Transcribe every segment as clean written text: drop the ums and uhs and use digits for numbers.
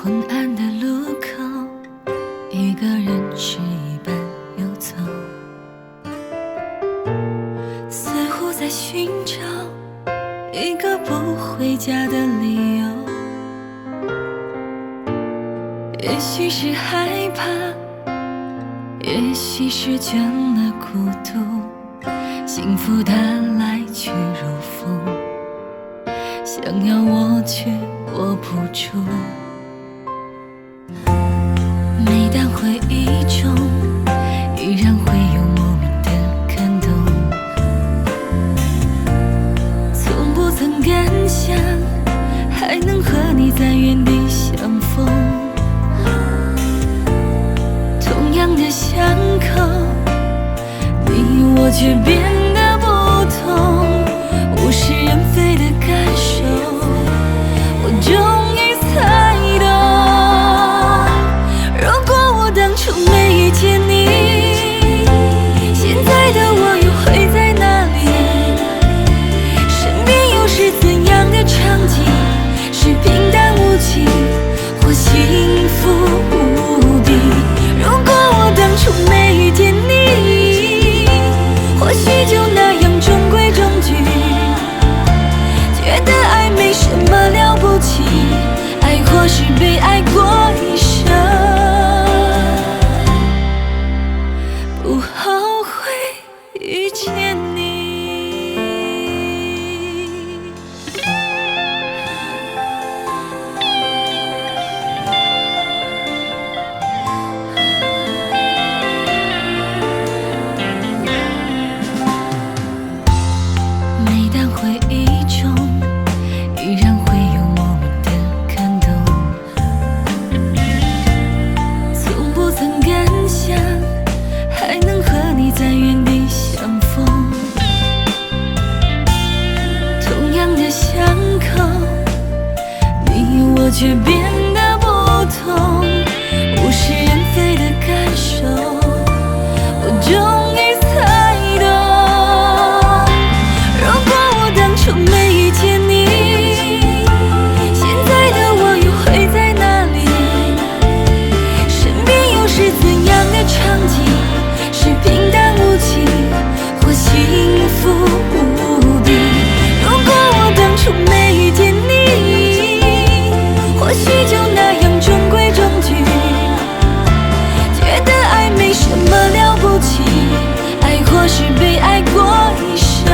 昏暗的路口，一个人吃一半又走，似乎在寻找一个不回家的理由。也许是害怕，也许是倦了孤独，幸福它来去如风，想要握却握不住。每当回忆中，依然会有莫名的感动，从不曾敢想还能和你在原地相逢。同样的巷口，你我却变得不同，物是人非的感受，我终于猜懂。如果我当初没遇见你，现在的我又会在哪里？身边又是怎样的场景？是平淡无奇，或幸福无比？如果我当初没遇见你，或许就那样中规中矩，觉得爱没什么了不起，爱或是被爱过一生，不后悔遇见你。每当回忆中，依然会有莫名的感动，从不曾敢想还能和你在原地相逢。同样的巷口，你我却变得不同，物是人非的感受，我终于猜懂。如果我当初没遇见你，现在的我又会在哪里？身边又是怎样的场景？是平淡无奇，或幸福无比？如果我当初没遇见你，或许就那样中规中矩，觉得爱没什么了不起，爱或是被爱过一生，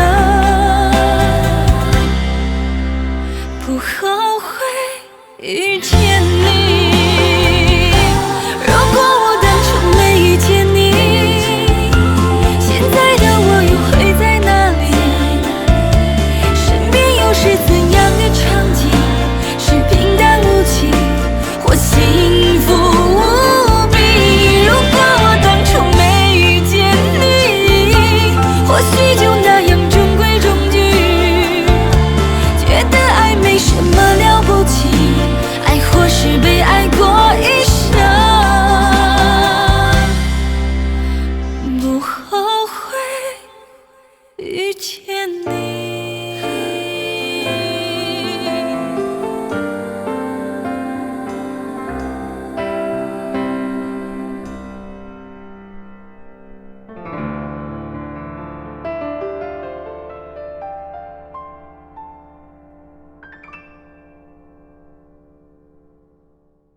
不后悔遇见你。